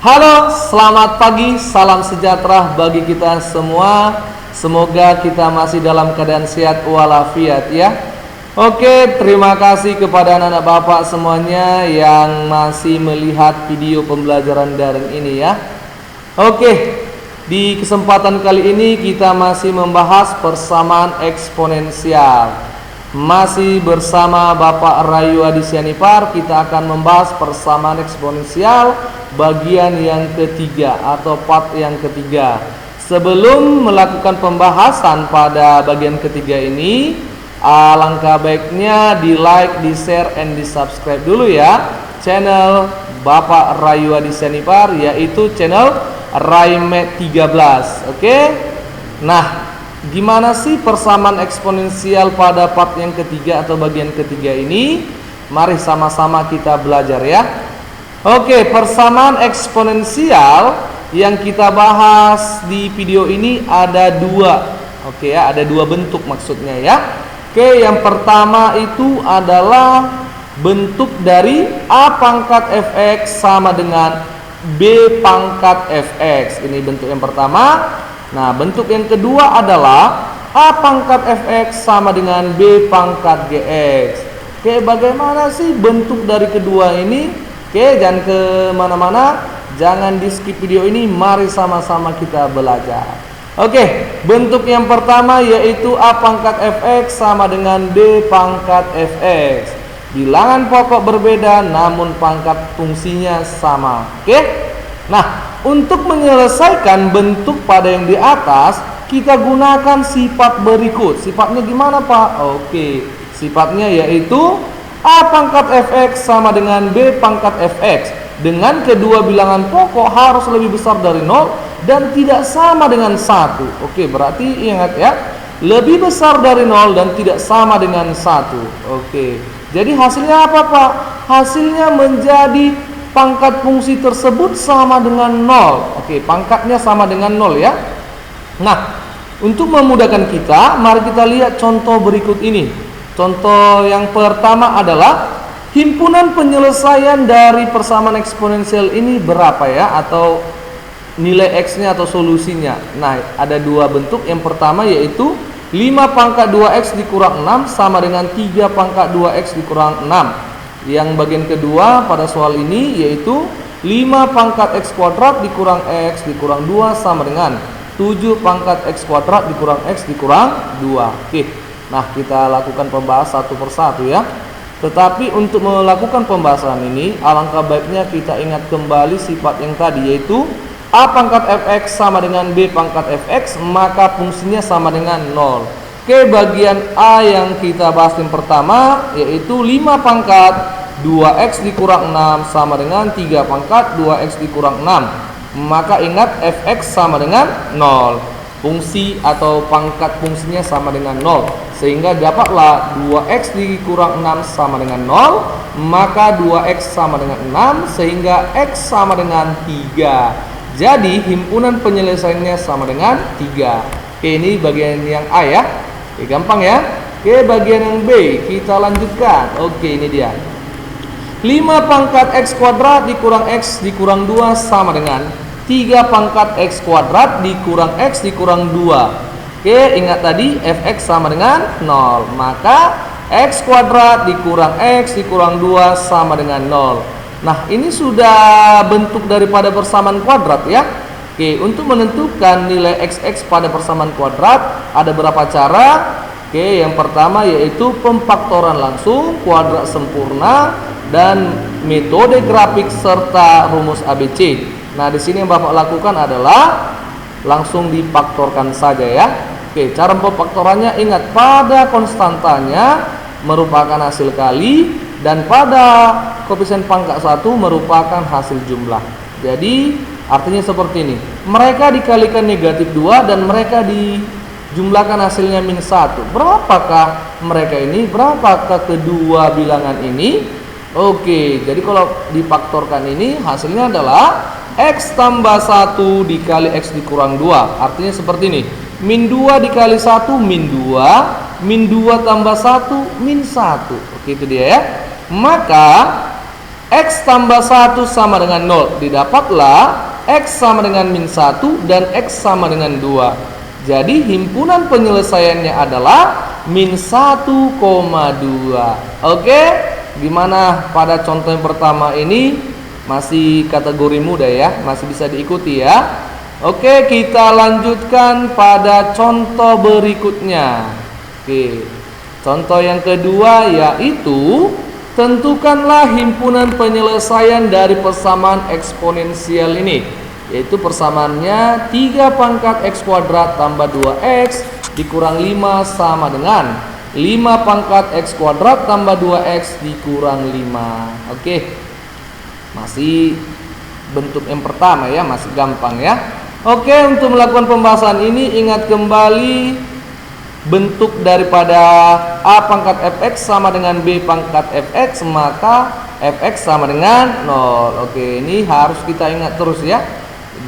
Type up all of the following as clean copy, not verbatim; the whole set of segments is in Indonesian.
Halo, selamat pagi, salam sejahtera bagi kita semua. Semoga kita masih dalam keadaan sehat walafiat ya. Oke, terima kasih kepada anak-anak bapak semuanya yang masih melihat video pembelajaran daring ini ya. Oke, di kesempatan kali ini kita masih membahas persamaan eksponensial. Masih bersama Bapak Rayu Adisianipar, kita akan membahas persamaan eksponensial bagian yang ketiga atau part yang ketiga. Sebelum melakukan pembahasan pada bagian ketiga ini, alangkah baiknya di like, di share, and di subscribe dulu ya channel Bapak Rayu Adisianipar, yaitu channel Raimet 13. Oke. Nah, gimana sih persamaan eksponensial pada part yang ketiga atau bagian ketiga ini? Mari sama-sama kita belajar ya. Oke, persamaan eksponensial yang kita bahas di video ini ada dua. Oke ya, ada dua bentuk maksudnya ya. Oke, yang pertama itu adalah bentuk dari A pangkat fx sama dengan B pangkat fx. Ini bentuk yang pertama. Nah, bentuk yang kedua adalah A pangkat fx sama dengan B pangkat gx. Oke, bagaimana sih bentuk dari kedua ini? Oke, jangan kemana-mana, jangan di skip video ini, mari sama-sama kita belajar. Oke, bentuk yang pertama yaitu A pangkat fx sama dengan B pangkat fx. Bilangan pokok berbeda namun pangkat fungsinya sama. Oke. Nah, untuk menyelesaikan bentuk pada yang di atas, kita gunakan sifat berikut. Sifatnya gimana, Pak? Oke, sifatnya yaitu A pangkat fx sama dengan B pangkat fx. Dengan kedua bilangan pokok harus lebih besar dari 0 dan tidak sama dengan 1. Oke, berarti ingat ya, lebih besar dari 0 dan tidak sama dengan 1. Oke, jadi hasilnya apa, Pak? Hasilnya menjadi pangkat fungsi tersebut sama dengan 0. Oke, pangkatnya sama dengan 0 ya. Nah, untuk memudahkan kita, mari kita lihat contoh berikut ini. Contoh yang pertama adalah himpunan penyelesaian dari persamaan eksponensial ini berapa ya, atau nilai x-nya atau solusinya. Nah, ada dua bentuk. Yang pertama yaitu 5 pangkat 2x dikurang 6 sama dengan 3 pangkat 2x dikurang 6. Yang bagian kedua pada soal ini yaitu 5 pangkat x kuadrat dikurang x dikurang 2 sama dengan 7 pangkat x kuadrat dikurang x dikurang 2. Oke, nah kita lakukan pembahasan satu persatu ya. Tetapi untuk melakukan pembahasan ini, alangkah baiknya kita ingat kembali sifat yang tadi, yaitu A pangkat fx sama dengan B pangkat fx, maka fungsinya sama dengan 0. Oke, bagian A yang kita bahas yang pertama yaitu 5 pangkat 2x dikurang 6 sama dengan 3 pangkat 2x dikurang 6. Maka ingat fx sama dengan 0. Fungsi atau pangkat fungsinya sama dengan 0. Sehingga dapatlah 2x dikurang 6 sama dengan 0. Maka 2x sama dengan 6 sehingga x sama dengan 3. Jadi himpunan penyelesaiannya sama dengan 3. Oke, ini bagian yang A ya. Oke, gampang ya. Oke, bagian yang B kita lanjutkan. Oke, ini dia. 5 pangkat x kuadrat dikurang x dikurang 2 sama dengan 3 pangkat x kuadrat dikurang x dikurang 2. Oke, ingat tadi fx sama dengan 0. Maka x kuadrat dikurang x dikurang 2 sama dengan 0. Nah, ini sudah bentuk daripada persamaan kuadrat ya. Oke, untuk menentukan nilai xx pada persamaan kuadrat ada berapa cara? Oke, yang pertama yaitu pemfaktoran langsung, kuadrat sempurna, dan metode grafik serta rumus ABC. Nah, di sini yang Bapak lakukan adalah langsung difaktorkan saja ya. Oke, cara pemfaktorannya ingat pada konstantanya merupakan hasil kali dan pada koefisien pangkat 1 merupakan hasil jumlah. Jadi artinya seperti ini. Mereka dikalikan negatif 2 dan mereka dijumlahkan hasilnya min 1. Berapakah mereka ini? Berapakah kedua bilangan ini? Oke, jadi kalau difaktorkan ini hasilnya adalah x tambah 1 dikali x dikurang 2. Artinya seperti ini. Min 2 dikali 1 min 2. Min 2 tambah 1 min 1. Oke, itu dia ya. Maka X tambah 1 sama dengan 0. Didapatlah X sama dengan min 1 dan X sama dengan 2. Jadi himpunan penyelesaiannya adalah min 1,2. Oke, gimana pada contoh yang pertama ini? Masih kategori mudah ya, masih bisa diikuti ya. Oke, kita lanjutkan pada contoh berikutnya. Oke, contoh yang kedua yaitu tentukanlah himpunan penyelesaian dari persamaan eksponensial ini, yaitu persamaannya 3 pangkat X kuadrat tambah 2X dikurang 5 sama dengan 5 pangkat X kuadrat tambah 2X dikurang 5. Oke, masih bentuk yang pertama ya, masih gampang ya. Oke, untuk melakukan pembahasan ini ingat kembali bentuk daripada A pangkat fx sama dengan B pangkat fx, maka fx sama dengan 0. Oke, ini harus kita ingat terus ya.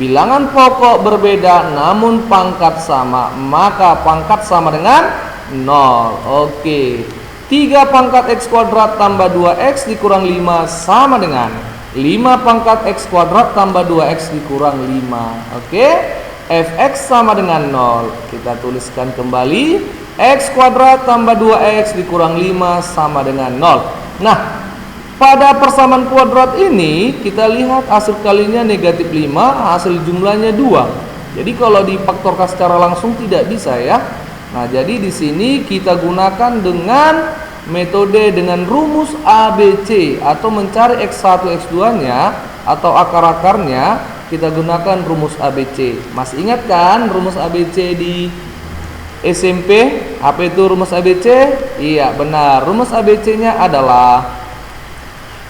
Bilangan pokok berbeda namun pangkat sama, maka pangkat sama dengan 0. Oke, 3 pangkat X kuadrat tambah 2X dikurang 5 sama dengan 5 pangkat X kuadrat tambah 2X dikurang 5. Oke, fx sama dengan 0. Kita tuliskan kembali, X kuadrat tambah 2X dikurang 5 sama dengan 0. Nah, pada persamaan kuadrat ini kita lihat hasil kalinya negatif 5, hasil jumlahnya 2. Jadi kalau difaktorkan secara langsung tidak bisa ya. Nah, jadi di sini kita gunakan dengan metode dengan rumus ABC atau mencari X1 X2-nya atau akar-akarnya. Kita gunakan rumus ABC. Masih ingat kan rumus ABC di SMP? Apa itu rumus ABC? Iya benar, rumus ABC-nya adalah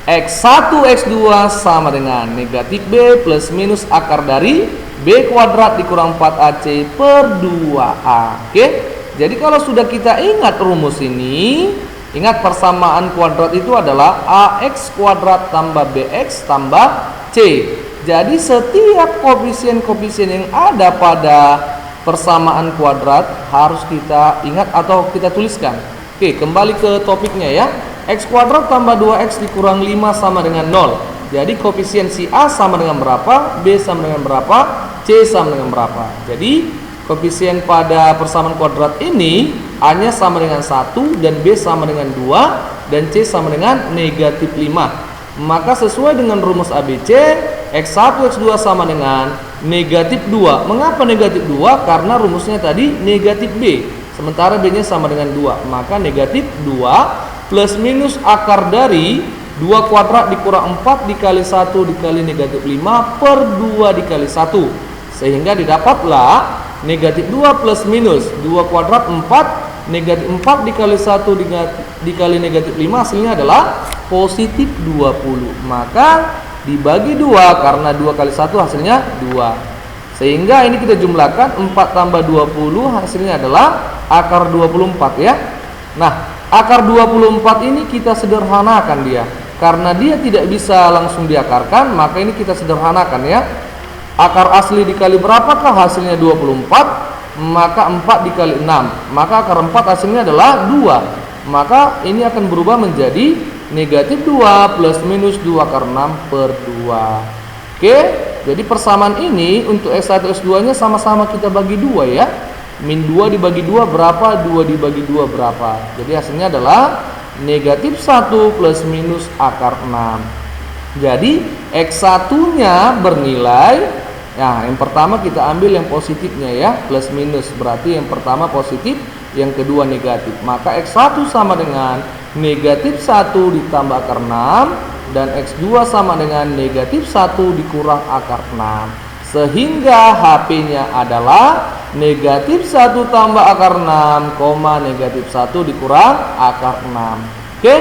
X1 X2 sama dengan negatif B plus minus akar dari B kuadrat dikurang 4AC per 2A. Oke, jadi kalau sudah kita ingat rumus ini, ingat persamaan kuadrat itu adalah AX kuadrat tambah BX tambah C. Jadi setiap koefisien-koefisien yang ada pada persamaan kuadrat harus kita ingat atau kita tuliskan. Oke, kembali ke topiknya ya. X kuadrat tambah 2X dikurang 5 sama dengan 0. Jadi koefisien si A sama dengan berapa, B sama dengan berapa, C sama dengan berapa. Jadi koefisien pada persamaan kuadrat ini A-nya sama dengan 1 dan B sama dengan 2 dan C sama dengan negatif 5. Maka sesuai dengan rumus ABC, X1 X2 sama dengan negatif 2. Mengapa negatif 2? Karena rumusnya tadi negatif B, sementara B-nya sama dengan 2. Maka negatif 2 plus minus akar dari 2 kuadrat dikurang 4 dikali 1 dikali negatif 5 per 2 dikali 1. Sehingga didapatlah negatif 2 plus minus 2 kuadrat 4, negatif 4 dikali 1 dikali negatif 5 hasilnya adalah positif 20. Maka dibagi 2 karena 2 kali 1 hasilnya 2. Sehingga ini kita jumlahkan 4 tambah 20 hasilnya adalah akar 24 ya. Nah, akar 24 ini kita sederhanakan dia. Karena dia tidak bisa langsung diakarkan, maka ini kita sederhanakan ya. Akar asli dikali berapakah hasilnya 24? Maka 4 dikali 6. Maka akar 4 hasilnya adalah 2. Maka ini akan berubah menjadi negatif 2 plus minus 2 akar 6 per 2. Oke, jadi persamaan ini untuk X1 X2 nya sama-sama kita bagi 2 ya. Min 2 dibagi 2 berapa? 2 dibagi 2 berapa? Jadi hasilnya adalah negatif 1 plus minus akar 6. Jadi X1 nya bernilai, nah yang pertama kita ambil yang positifnya ya, plus minus, berarti yang pertama positif, yang kedua negatif. Maka X1 sama dengan negatif 1 ditambah akar 6 dan X2 sama dengan negatif 1 dikurang akar 6. Sehingga HP-nya adalah negatif 1 tambah akar 6, negatif 1 dikurang akar 6. Oke,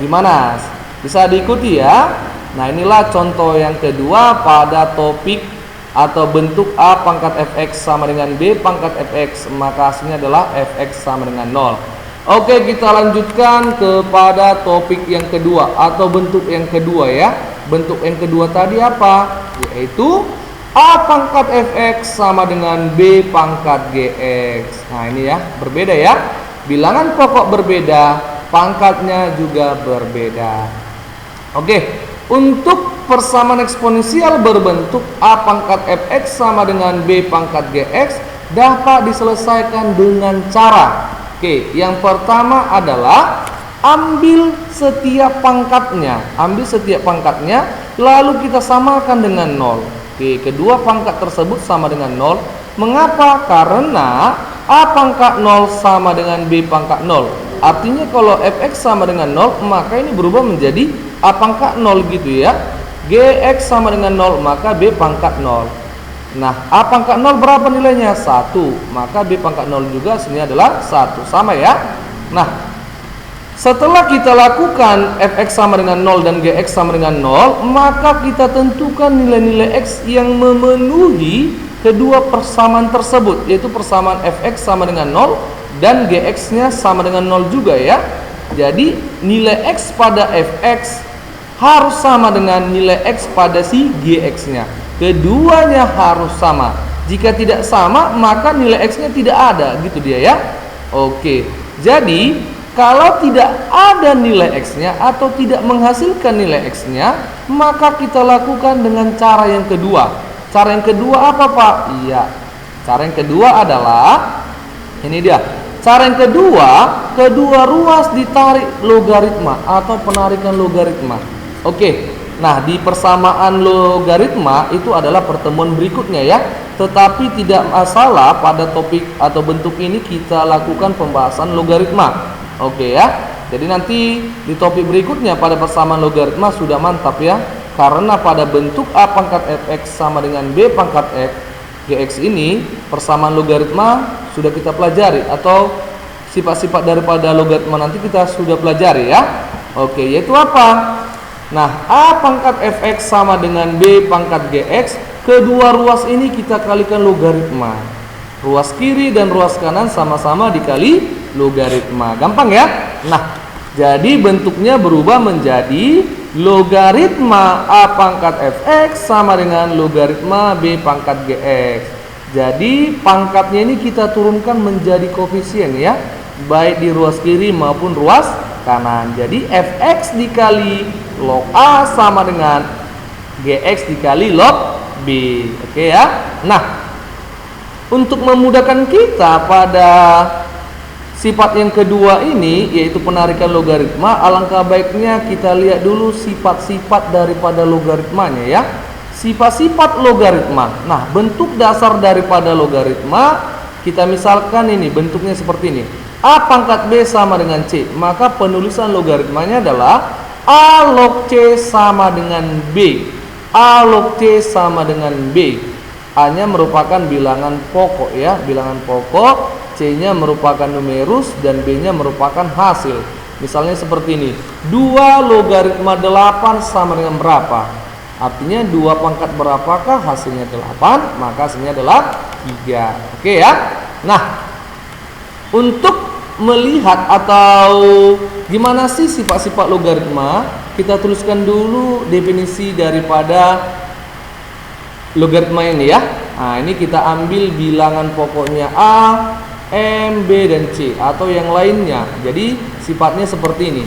gimana? Bisa diikuti ya? Nah, inilah contoh yang kedua pada topik atau bentuk A pangkat fx sama dengan B pangkat fx, maka hasilnya adalah fx sama dengan 0. Oke, kita lanjutkan kepada topik yang kedua atau bentuk yang kedua ya. Bentuk yang kedua tadi apa? Yaitu A pangkat fx sama dengan B pangkat gx. Nah, ini ya, berbeda ya. Bilangan pokok berbeda, pangkatnya juga berbeda. Oke, Untuk persamaan eksponensial berbentuk A pangkat fx sama dengan B pangkat gx dapat diselesaikan dengan cara. Oke, yang pertama adalah ambil setiap pangkatnya. Lalu kita samakan dengan 0. Oke, kedua pangkat tersebut sama dengan 0. Mengapa? Karena A pangkat 0 sama dengan B pangkat 0. Artinya kalau fx sama dengan 0, maka ini berubah menjadi A pangkat 0 gitu ya. Gx sama dengan 0, maka B pangkat 0. Nah, A pangkat 0 berapa nilainya? 1. Maka B pangkat 0 juga sebenarnya adalah 1. Sama ya. Nah, setelah kita lakukan fx sama dengan 0 dan gx sama dengan 0, maka kita tentukan nilai-nilai x yang memenuhi kedua persamaan tersebut, yaitu persamaan fx sama dengan 0 dan gx-nya sama dengan 0 juga ya. Jadi nilai x pada fx harus sama dengan nilai x pada si gx-nya. Keduanya harus sama. Jika tidak sama, maka nilai x-nya tidak ada, gitu dia ya. Oke. Jadi kalau tidak ada nilai x-nya atau tidak menghasilkan nilai x-nya, maka kita lakukan dengan cara yang kedua. Cara yang kedua apa, Pak? Iya. Cara yang kedua adalah ini dia. Cara yang kedua, kedua ruas ditarik logaritma atau penarikan logaritma. Oke. Nah, di persamaan logaritma itu adalah pertemuan berikutnya ya. Tetapi tidak masalah pada topik atau bentuk ini kita lakukan pembahasan logaritma. Oke ya. Jadi nanti di topik berikutnya pada persamaan logaritma sudah mantap ya. Karena pada bentuk A pangkat fx sama dengan B pangkat x gx ini persamaan logaritma sudah kita pelajari, atau sifat-sifat daripada logaritma nanti kita sudah pelajari ya. Oke, yaitu apa? Nah, A pangkat fx sama dengan B pangkat gx, kedua ruas ini kita kalikan logaritma. Ruas kiri dan ruas kanan sama-sama dikali logaritma. Gampang ya? Nah, jadi bentuknya berubah menjadi logaritma A pangkat fx sama dengan logaritma B pangkat gx. Jadi pangkatnya ini kita turunkan menjadi koefisien ya, baik di ruas kiri maupun ruas kanan. Jadi fx dikali log A sama dengan gx dikali log B. Oke ya. Nah, untuk memudahkan kita pada sifat yang kedua ini, yaitu penarikan logaritma, alangkah baiknya kita lihat dulu sifat-sifat daripada logaritmanya ya. Sifat-sifat logaritma. Nah, bentuk dasar daripada logaritma kita misalkan ini bentuknya seperti ini. A pangkat B sama dengan C, maka penulisan logaritmanya adalah A log C sama dengan B. A log C sama dengan B. A-nya merupakan bilangan pokok ya, bilangan pokok. C-nya merupakan numerus dan B-nya merupakan hasil. Misalnya seperti ini. 2 logaritma 8 sama dengan berapa? Artinya 2 pangkat berapakah? Hasilnya 8, maka hasilnya adalah 3. Oke ya. Nah, untuk melihat atau gimana sih sifat-sifat logaritma, kita tuliskan dulu definisi daripada logaritma ini ya. Nah, ini kita ambil bilangan pokoknya A, M, B, dan C atau yang lainnya. Jadi sifatnya seperti ini.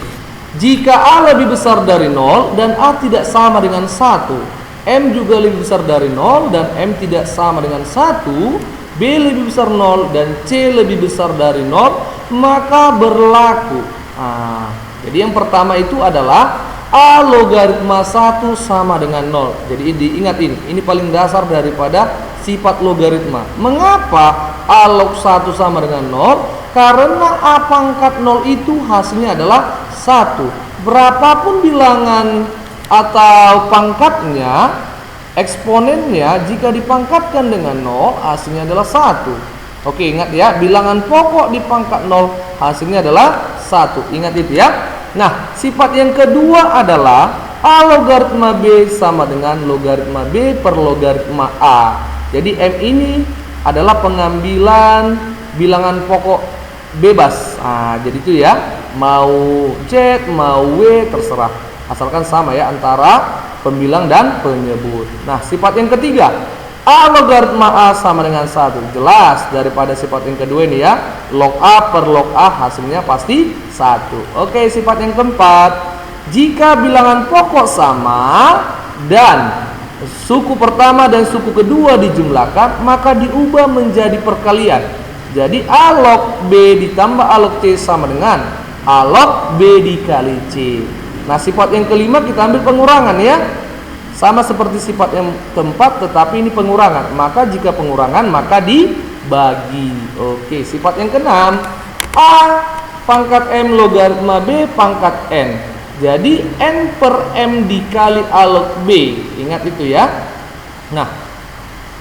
Jika A lebih besar dari 0 dan A tidak sama dengan 1, M juga lebih besar dari 0 dan M tidak sama dengan 1, B lebih besar 0 dan C lebih besar dari 0, maka berlaku. Nah, jadi yang pertama itu adalah A logaritma 1 sama dengan 0. Jadi diingat ini paling dasar daripada sifat logaritma. Mengapa A log 1 sama dengan 0? Karena A pangkat 0 itu hasilnya adalah 1. Berapapun bilangan atau pangkatnya, eksponennya jika dipangkatkan dengan 0 hasilnya adalah 1. Oke, ingat ya, bilangan pokok di pangkat 0 hasilnya adalah 1. Ingat itu ya. Nah, sifat yang kedua adalah A logaritma B sama dengan logaritma B per logaritma A. Jadi M ini adalah pengambilan bilangan pokok bebas. Nah, jadi itu ya, mau Z, mau W, terserah. Asalkan sama ya antara pembilang dan penyebut. Nah, sifat yang ketiga, A logaritma A sama dengan 1. Jelas daripada sifat yang kedua ini ya, log A per log A hasilnya pasti 1. Oke, sifat yang keempat, Jika bilangan pokok sama dan suku pertama dan suku kedua dijumlahkan, maka diubah menjadi perkalian. Jadi A log B ditambah A log C sama dengan A log B dikali C. Nah, sifat yang kelima kita ambil pengurangan ya. Sama seperti sifat yang keempat, tetapi ini pengurangan. Maka jika pengurangan, maka dibagi. Oke, sifat yang keenam, A pangkat M logaritma B pangkat N. Jadi N per M dikali A log B. Ingat itu ya. Nah,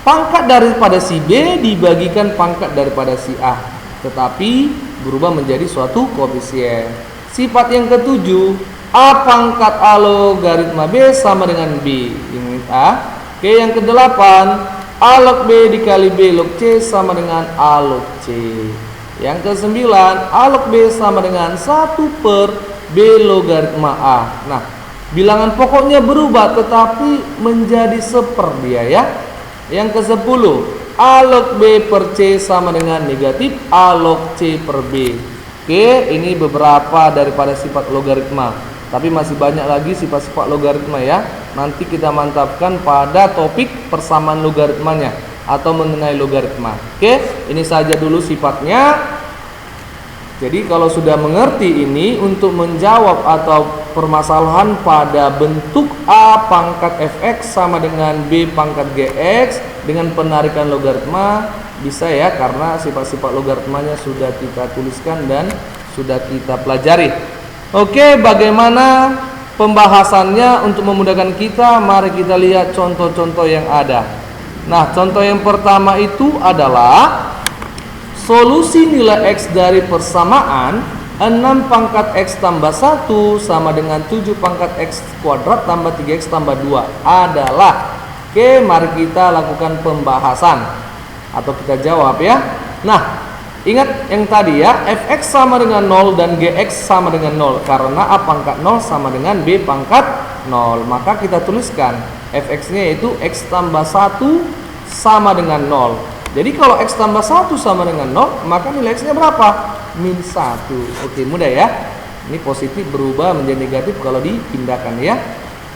pangkat daripada si B dibagikan pangkat daripada si A, tetapi berubah menjadi suatu koefisien. Sifat yang ketujuh, A pangkat A logaritma B sama dengan B. Ingat A. Oke, yang kedelapan, A log B dikali B log C sama dengan A log C. Yang kesembilan, A log B sama dengan 1 per B logaritma A. Nah, bilangan pokoknya berubah tetapi menjadi seper dia ya. Yang ke-10, A log B per C sama dengan negatif A log C per B. Oke, ini beberapa daripada sifat logaritma. Tapi masih banyak lagi sifat-sifat logaritma ya. Nanti kita mantapkan pada topik persamaan logaritmanya atau mengenai logaritma. Oke, ini saja dulu sifatnya. Jadi kalau sudah mengerti ini, untuk menjawab atau permasalahan pada bentuk A pangkat fx sama dengan B pangkat gx dengan penarikan logaritma bisa ya, karena sifat-sifat logaritmanya sudah kita tuliskan dan sudah kita pelajari. Oke, bagaimana pembahasannya untuk memudahkan kita? Mari kita lihat contoh-contoh yang ada. Nah, contoh yang pertama itu adalah solusi nilai X dari persamaan 6 pangkat X tambah 1 sama dengan 7 pangkat X kuadrat tambah 3X tambah 2 adalah. Oke, mari kita lakukan pembahasan atau kita jawab ya. Nah, ingat yang tadi ya, Fx sama dengan 0 dan Gx sama dengan 0, karena A pangkat 0 sama dengan B pangkat 0. Maka kita tuliskan Fx nya yaitu X tambah 1 sama dengan 0. Jadi kalau X tambah 1 sama dengan 0, maka nilai X nya berapa? Min 1. Oke, mudah ya. Ini positif berubah menjadi negatif kalau dipindahkan ya.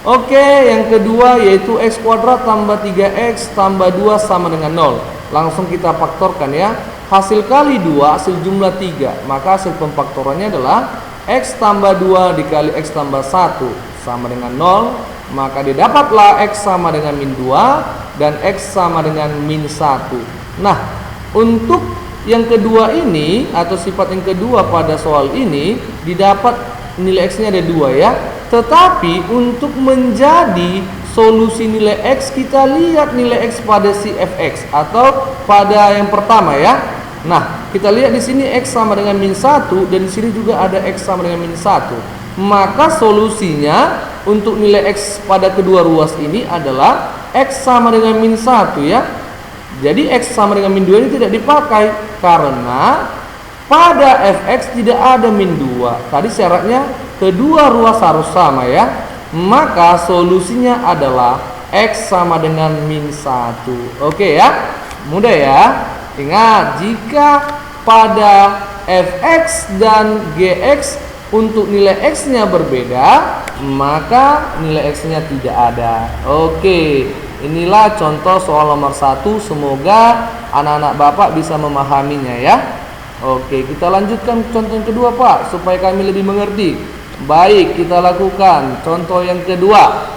Oke, yang kedua yaitu X kuadrat tambah 3X tambah 2 sama dengan 0. Langsung kita faktorkan ya. Hasil kali 2, hasil jumlah 3. Maka hasil pemfaktorannya adalah X tambah 2 dikali X tambah 1 sama dengan 0. Maka didapatlah X sama dengan min 2 dan X sama dengan min 1. Nah, untuk yang kedua ini atau sifat yang kedua pada soal ini didapat nilai X nya ada 2 ya. Tetapi untuk menjadi solusi nilai X, kita lihat nilai X pada si Fx atau pada yang pertama ya. Nah, kita lihat di sini X sama dengan min 1 dan di sini juga ada X sama dengan min 1. Maka solusinya untuk nilai X pada kedua ruas ini adalah X sama dengan min 1 ya. Jadi X sama dengan min 2 ini tidak dipakai karena pada Fx tidak ada min 2. Tadi syaratnya kedua ruas harus sama ya. Maka solusinya adalah X sama dengan min 1. Oke ya, mudah ya. Ingat, jika pada Fx dan Gx untuk nilai X nya berbeda, maka nilai X nya tidak ada. Oke, inilah contoh soal nomor 1. Semoga anak-anak Bapak bisa memahaminya ya. Oke, kita lanjutkan contoh yang kedua Pak, supaya kami lebih mengerti. Baik, kita lakukan contoh yang kedua.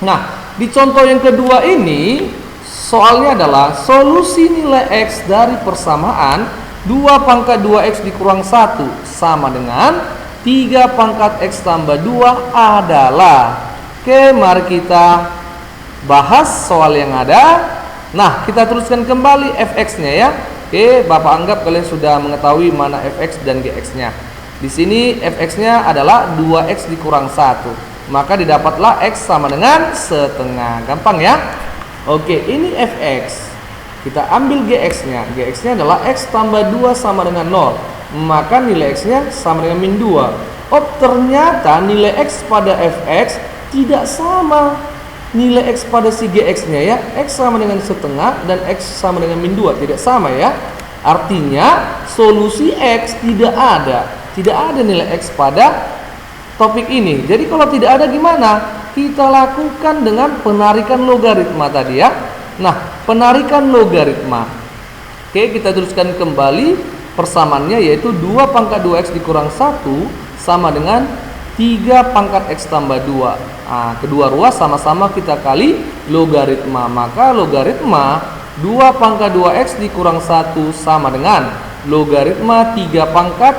Nah, di contoh yang kedua ini soalnya adalah solusi nilai X dari persamaan 2 pangkat 2X dikurang 1 sama dengan 3 pangkat X tambah 2 adalah. Oke, mari kita bahas soal yang ada. Nah, kita teruskan kembali Fx nya ya. Oke, Bapak anggap kalian sudah mengetahui mana Fx dan Gx nya. Di sini Fx nya adalah 2X dikurang 1. Maka didapatlah X sama dengan setengah. Gampang ya. Oke, ini Fx. Kita ambil Gx nya. Gx nya adalah X tambah 2 sama dengan 0. Maka nilai X nya sama dengan min 2. Oh, ternyata nilai X pada Fx tidak sama nilai X pada si Gx nya ya. X sama dengan setengah dan X sama dengan min 2, tidak sama ya. Artinya solusi X tidak ada. Tidak ada nilai X pada topik ini. Jadi kalau tidak ada gimana? Kita lakukan dengan penarikan logaritma tadi ya. Nah, penarikan logaritma. Oke, kita tuliskan kembali persamaannya, yaitu 2 pangkat 2x dikurang 1 sama dengan 3 pangkat x tambah 2. Nah, kedua ruas sama-sama kita kali logaritma. Maka logaritma 2 pangkat 2x dikurang 1 sama dengan logaritma 3 pangkat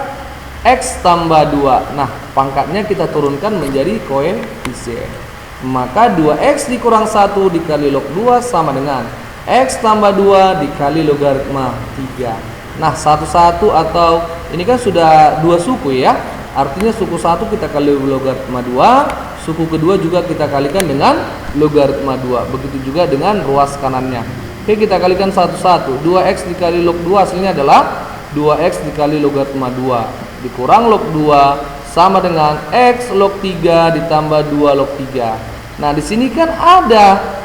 x tambah 2. Nah, pangkatnya kita turunkan menjadi koefisien. Maka 2x dikurang 1 dikali log 2 sama dengan x tambah 2 dikali logaritma 3. Nah, satu-satu atau ini kan sudah 2 suku ya. Artinya suku 1 kita kali logaritma 2, suku kedua juga kita kalikan dengan logaritma 2. Begitu juga dengan ruas kanannya. Oke, kita kalikan satu-satu. 2x dikali log 2 hasilnya adalah 2x dikali logaritma 2 dikurang log 2 sama dengan x log 3 ditambah 2 log 3. Nah, di sini kan ada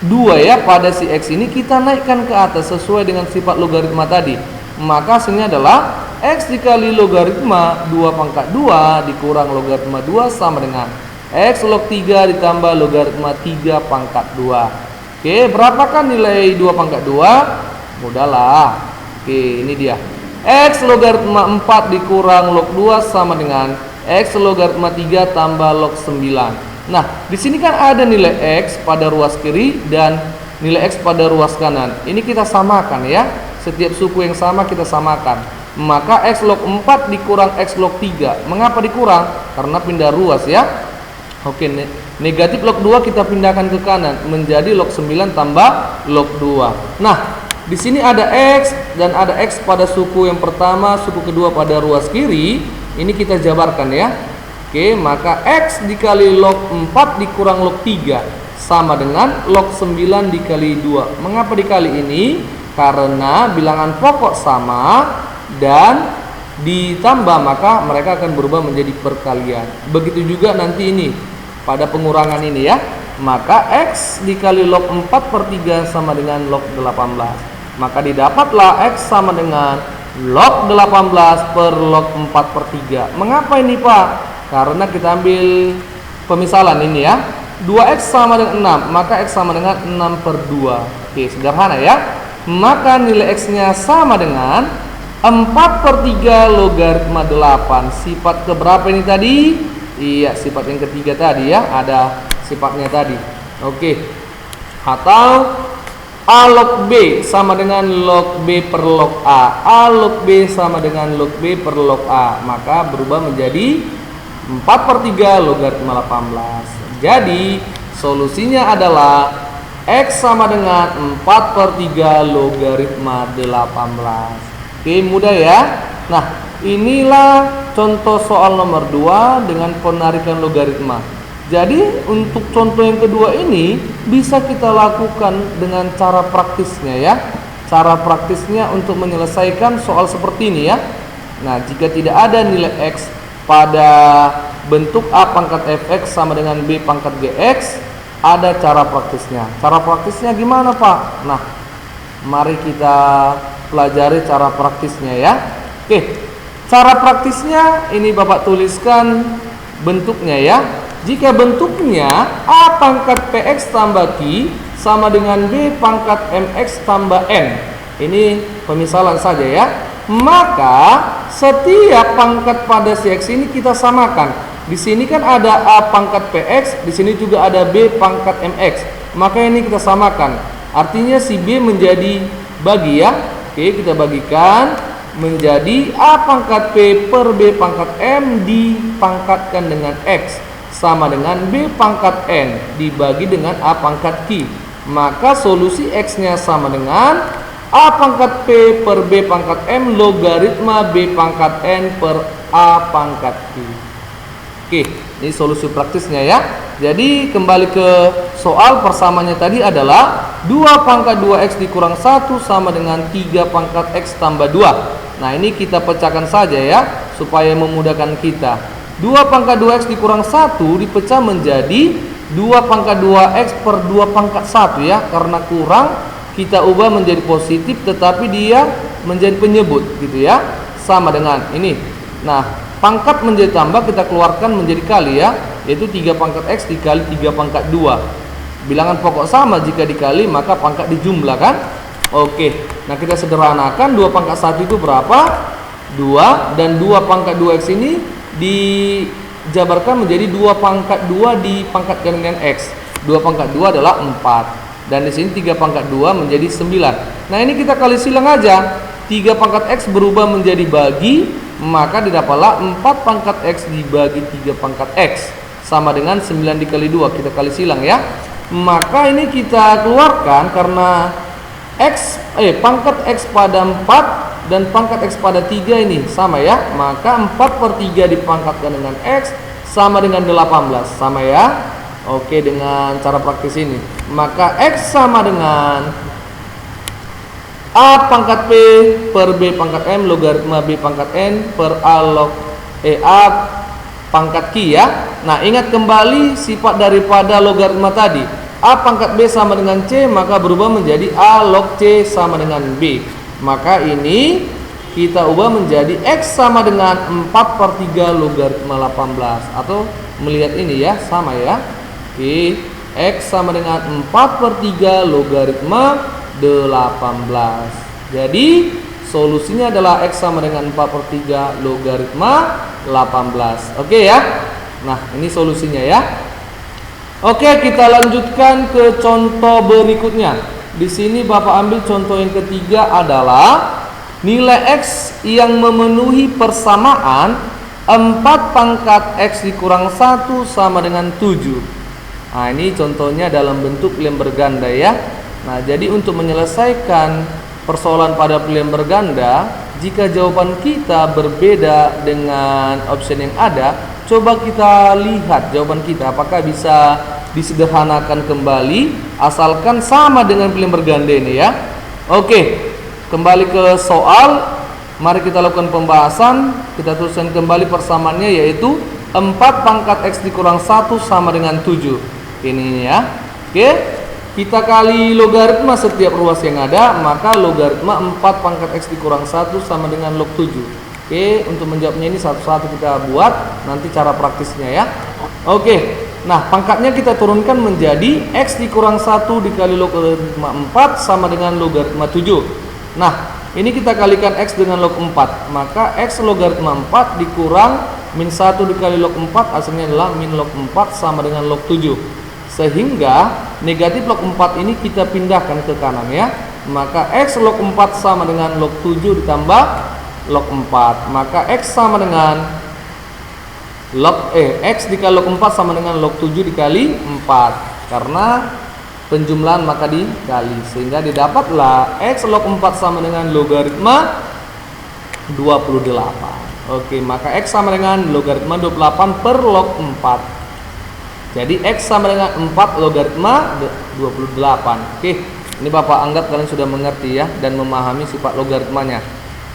2 ya pada si x ini, kita naikkan ke atas sesuai dengan sifat logaritma tadi. Maka hasilnya adalah x dikali logaritma 2 pangkat 2 dikurang logaritma 2 sama dengan x log 3 ditambah logaritma 3 pangkat 2. Oke, berapakah nilai 2 pangkat 2? Mudahlah. Oke, ini dia. X logaritma 4 dikurang log 2 sama dengan X logaritma 3 tambah log 9. Nah, di sini kan ada nilai X pada ruas kiri dan nilai X pada ruas kanan. Ini kita samakan ya. Setiap suku yang sama kita samakan. Maka X log 4 dikurang X log 3. Mengapa dikurang? Karena pindah ruas ya. Oke, negatif log 2 kita pindahkan ke kanan menjadi log 9 tambah log 2. Nah, di sini ada X dan ada X pada suku yang pertama, suku kedua pada ruas kiri. Ini kita jabarkan ya. Oke, maka X dikali log 4 dikurang log 3 sama dengan log 9 dikali 2. Mengapa dikali ini? Karena bilangan pokok sama dan ditambah, maka mereka akan berubah menjadi perkalian. Begitu juga nanti ini pada pengurangan ini ya. Maka X dikali log 4 per 3 sama dengan log 18. Maka didapatlah X sama dengan log 18 per log 4 per 3. Mengapa ini Pak? Karena kita ambil pemisalan ini ya. 2x sama dengan 6, maka x sama dengan 6 per 2. Oke, sederhana ya. Maka nilai x-nya sama dengan 4 per 3 logaritma 8. Sifat keberapa ini tadi? Iya, sifat yang ketiga tadi ya. Ada sifatnya tadi. Oke. Atau A log B sama dengan log B per log A. A log B sama dengan log B per log A. Maka berubah menjadi 4 per 3 logaritma 18. Jadi solusinya adalah X sama dengan 4 per 3 logaritma 18. Oke, mudah ya. Nah, inilah contoh soal nomor 2 dengan penarikan logaritma. Jadi untuk contoh yang kedua ini bisa kita lakukan dengan cara praktisnya ya. Cara praktisnya untuk menyelesaikan soal seperti ini ya. Nah, jika tidak ada nilai X pada bentuk A pangkat fx sama dengan B pangkat gx, ada cara praktisnya. Cara praktisnya gimana Pak? Nah, mari kita pelajari cara praktisnya ya. Oke, cara praktisnya ini Bapak tuliskan bentuknya ya. Jika bentuknya A pangkat px tambah Q sama dengan B pangkat mx tambah n, ini pemisalan saja ya. Maka setiap pangkat pada si X ini kita samakan. Di sini kan ada A pangkat PX, di sini juga ada B pangkat MX. Maka ini kita samakan. Artinya si B menjadi bagi ya. Oke, kita bagikan menjadi A pangkat P per B pangkat M dipangkatkan dengan X sama dengan B pangkat N dibagi dengan A pangkat Q. Maka solusi X-nya sama dengan A pangkat P per B pangkat M logaritma B pangkat N per A pangkat Q. Oke, ini solusi praktisnya ya. Jadi kembali ke soal persamanya tadi adalah 2 pangkat 2x dikurang 1 sama dengan 3 pangkat x tambah 2. Nah, ini kita pecahkan saja ya supaya memudahkan kita. 2 pangkat 2x dikurang 1 dipecah menjadi 2 pangkat 2x per 2 pangkat 1 ya. Karena kurang kita ubah menjadi positif tetapi dia menjadi penyebut gitu ya. Sama dengan ini. Nah, pangkat menjadi tambah kita keluarkan menjadi kali ya, yaitu 3 pangkat X dikali 3 pangkat 2. Bilangan pokok sama, jika dikali maka pangkat dijumlahkan. Oke, nah kita sederhanakan, 2 pangkat 1 itu berapa? 2, dan 2 pangkat 2X ini dijabarkan menjadi 2 pangkat 2 dipangkatkan dengan X. 2 pangkat 2 adalah 4, dan di sini 3 pangkat 2 menjadi 9. Nah ini kita kali silang aja, 3 pangkat X berubah menjadi bagi, maka didapatlah 4 pangkat X dibagi 3 pangkat X sama dengan 9 dikali 2. Kita kali silang ya. Maka ini kita keluarkan karena pangkat X pada 4 dan pangkat X pada 3 ini sama ya, maka 4/3 dipangkatkan dengan X sama dengan 18, sama ya. Oke, dengan cara praktis ini maka X sama dengan A pangkat P per B pangkat M logaritma B pangkat N per A pangkat Q ya. Nah ingat kembali sifat daripada logaritma tadi, A pangkat B sama dengan C, maka berubah menjadi A log C sama dengan B. Maka ini kita ubah menjadi X sama dengan 4/3 logaritma 18, atau melihat ini ya, sama ya. Oke, X sama dengan 4/3 logaritma 18. Jadi solusinya adalah X sama dengan 4/3 logaritma 18. Oke ya. Nah ini solusinya ya. Oke, kita lanjutkan ke contoh berikutnya. Di sini Bapak ambil contoh yang ketiga adalah nilai X yang memenuhi persamaan 4 pangkat X dikurang 1 sama dengan 7. Nah ini contohnya dalam bentuk pilihan berganda ya. Nah jadi untuk menyelesaikan persoalan pada pilihan berganda, jika jawaban kita berbeda dengan option yang ada, coba kita lihat jawaban kita apakah bisa disederhanakan kembali, asalkan sama dengan pilihan berganda ini ya. Oke, kembali ke soal. Mari kita lakukan pembahasan. Kita tuliskan kembali persamaannya, yaitu 4 pangkat X dikurang 1 sama dengan 7. Ini ya. Oke, kita kali logaritma setiap ruas yang ada, maka logaritma 4 pangkat X dikurang 1 sama dengan log 7. Oke, untuk menjawabnya ini satu-satu kita buat nanti cara praktisnya ya. Oke, nah pangkatnya kita turunkan menjadi X dikurang 1 dikali logaritma 4 sama dengan logaritma 7. Nah ini kita kalikan X dengan log 4, maka X logaritma 4 dikurang min 1 dikali log 4 hasilnya adalah min log 4 sama dengan log 7. Sehingga negatif log 4 ini kita pindahkan ke kanan ya. Maka X log 4 sama dengan log 7 ditambah log 4. Maka X sama dengan X dikali log 4 sama dengan log 7 dikali 4. Karena penjumlahan maka dikali, sehingga didapatlah X log 4 sama dengan logaritma 28. Oke, maka X sama dengan logaritma 28 per log 4. Jadi X sama dengan 4 logaritma 28. Oke, ini Bapak anggap kalian sudah mengerti ya, dan memahami sifat logaritmanya.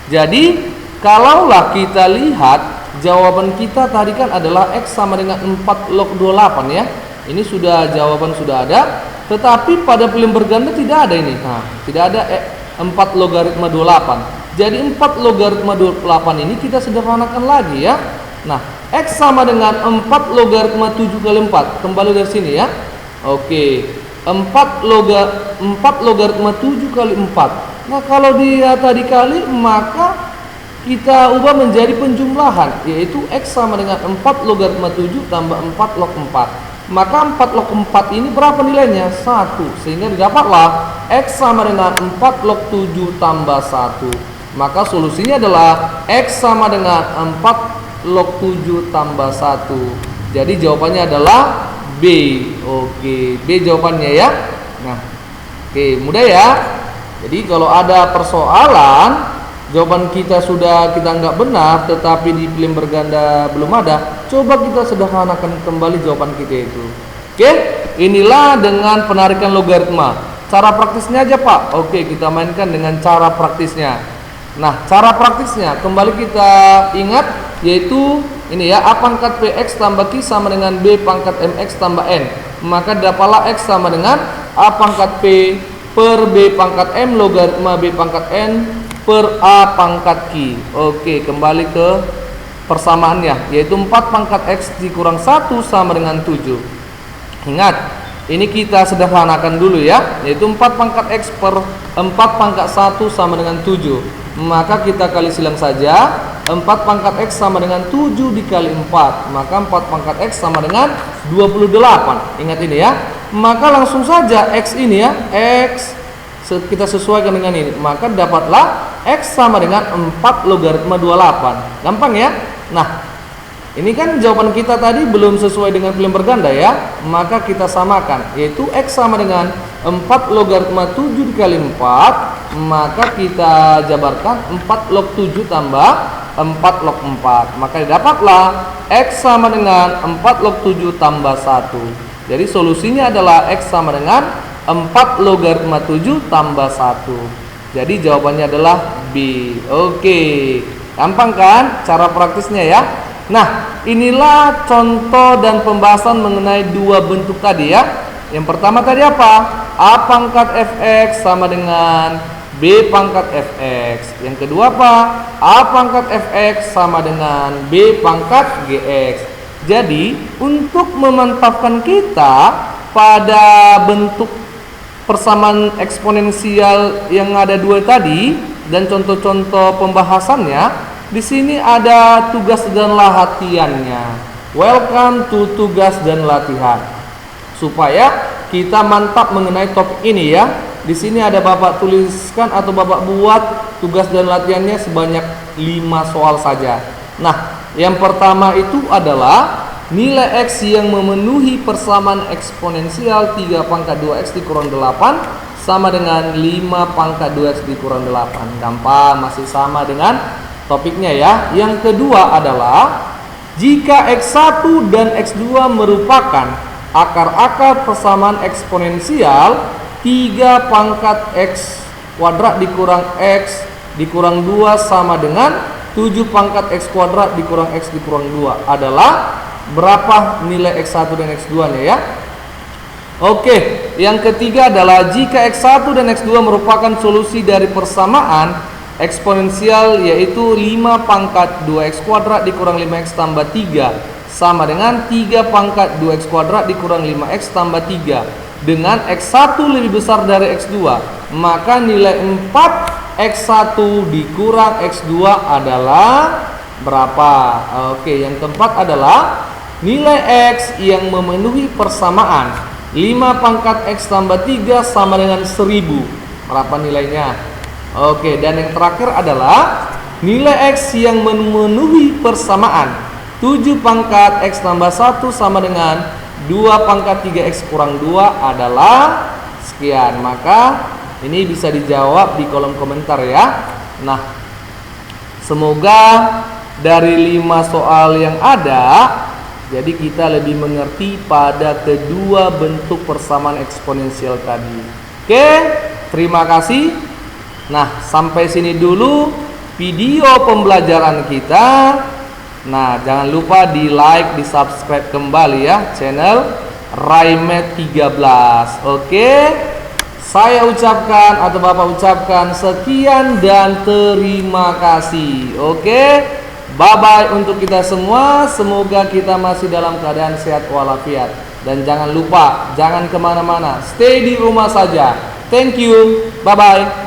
Jadi kalaulah kita lihat jawaban kita tadi kan adalah X sama dengan 4 log 28 ya. Ini sudah jawaban sudah ada, tetapi pada pilihan berganda tidak ada ini. Nah, tidak ada 4 logaritma 28. Jadi 4 logaritma 28 ini kita sederhanakan lagi ya. Nah, X sama dengan 4 logaritma 7 kali 4. Kembali dari sini ya. Oke, 4 logaritma 7 kali 4. Nah, kalau dia tadi kali, maka kita ubah menjadi penjumlahan, yaitu X sama dengan 4 logaritma 7 tambah 4 log 4. Maka 4 log 4 ini berapa nilainya? 1. Sehingga didapatlah X sama dengan 4 log 7 tambah 1. Maka solusinya adalah X sama dengan 4 log 7 tambah 1. Jadi jawabannya adalah B. Oke, B jawabannya ya. Nah, oke, mudah ya. Jadi kalau ada persoalan jawaban kita sudah kita anggap benar, tetapi di pilihan berganda belum ada, coba kita sederhanakan kembali jawaban kita itu. Oke, inilah dengan penarikan logaritma. Cara praktisnya aja Pak. Oke, kita mainkan dengan cara praktisnya. Nah, cara praktisnya kembali kita ingat, yaitu ini ya, A pangkat PX tambah Q sama dengan B pangkat MX tambah N. Maka dapatlah X sama dengan A pangkat P per B pangkat M logaritma B pangkat N per A pangkat Q. Oke, kembali ke persamaannya, yaitu 4 pangkat X dikurang 1 sama dengan 7. Ingat, ini kita sederhanakan dulu ya, yaitu 4 pangkat X per 4 pangkat 1 sama dengan 7. Maka kita kali silang saja. 4 pangkat X sama dengan 7 dikali 4, maka 4 pangkat X sama dengan 28. Ingat ini ya. Maka langsung saja X ini ya, X kita sesuaikan dengan ini, maka dapatlah X sama dengan 4 logaritma 28. Gampang ya. Nah, ini kan jawaban kita tadi belum sesuai dengan pilihan berganda ya, maka kita samakan, yaitu X sama dengan 4 logaritma 7 dikali 4, maka kita jabarkan 4 log 7 tambah 4 log 4, maka dapatlah X sama dengan 4 log 7 tambah 1. Jadi solusinya adalah X sama dengan 4 logaritma 7 tambah 1. Jadi jawabannya adalah B. Oke, gampang kan cara praktisnya ya. Nah, inilah contoh dan pembahasan mengenai dua bentuk tadi ya. Yang pertama tadi apa? A pangkat fx sama dengan B pangkat fx. Yang kedua apa? A pangkat fx sama dengan B pangkat gx. Jadi, untuk memantapkan kita pada bentuk persamaan eksponensial yang ada dua tadi dan contoh-contoh pembahasannya, di sini ada tugas dan latihannya. Welcome to tugas dan latihan. Supaya kita mantap mengenai topik ini ya. Di sini ada Bapak tuliskan atau Bapak buat tugas dan latihannya sebanyak 5 soal saja. Nah, yang pertama itu adalah nilai X yang memenuhi persamaan eksponensial 3 pangkat 2X dikurang 8 sama dengan 5 pangkat 2X dikurang 8. Gampang, masih sama dengan topiknya ya. Yang kedua adalah jika X1 dan X2 merupakan akar-akar persamaan eksponensial 3 pangkat X kuadrat dikurang X dikurang 2 sama dengan 7 pangkat X kuadrat dikurang X dikurang 2 adalah berapa nilai X1 dan X2 nya ya. Oke, yang ketiga adalah jika X1 dan X2 merupakan solusi dari persamaan eksponensial yaitu 5 pangkat 2X kuadrat dikurang 5X tambah 3 sama dengan 3 pangkat 2X kuadrat dikurang 5X tambah 3 dengan X1 lebih besar dari X2, maka nilai 4X1 dikurang X2 adalah berapa? Oke, yang keempat adalah nilai X yang memenuhi persamaan 5 pangkat X tambah 3 sama dengan 1000. Berapa nilainya? Oke, dan yang terakhir adalah nilai X yang memenuhi persamaan 7 pangkat X tambah 1 sama dengan 2 pangkat 3X kurang 2 adalah sekian. Maka ini bisa dijawab di kolom komentar ya. Nah, semoga dari 5 soal yang ada, jadi kita lebih mengerti pada kedua bentuk persamaan eksponensial tadi. Oke, terima kasih. Nah, sampai sini dulu video pembelajaran kita. Nah, jangan lupa di like, di subscribe kembali ya channel Raimet 13. Oke, saya ucapkan atau Bapak ucapkan sekian dan terima kasih. Oke, bye bye untuk kita semua. Semoga kita masih dalam keadaan sehat walafiat. Dan jangan lupa, jangan kemana-mana, stay di rumah saja. Thank you, bye bye.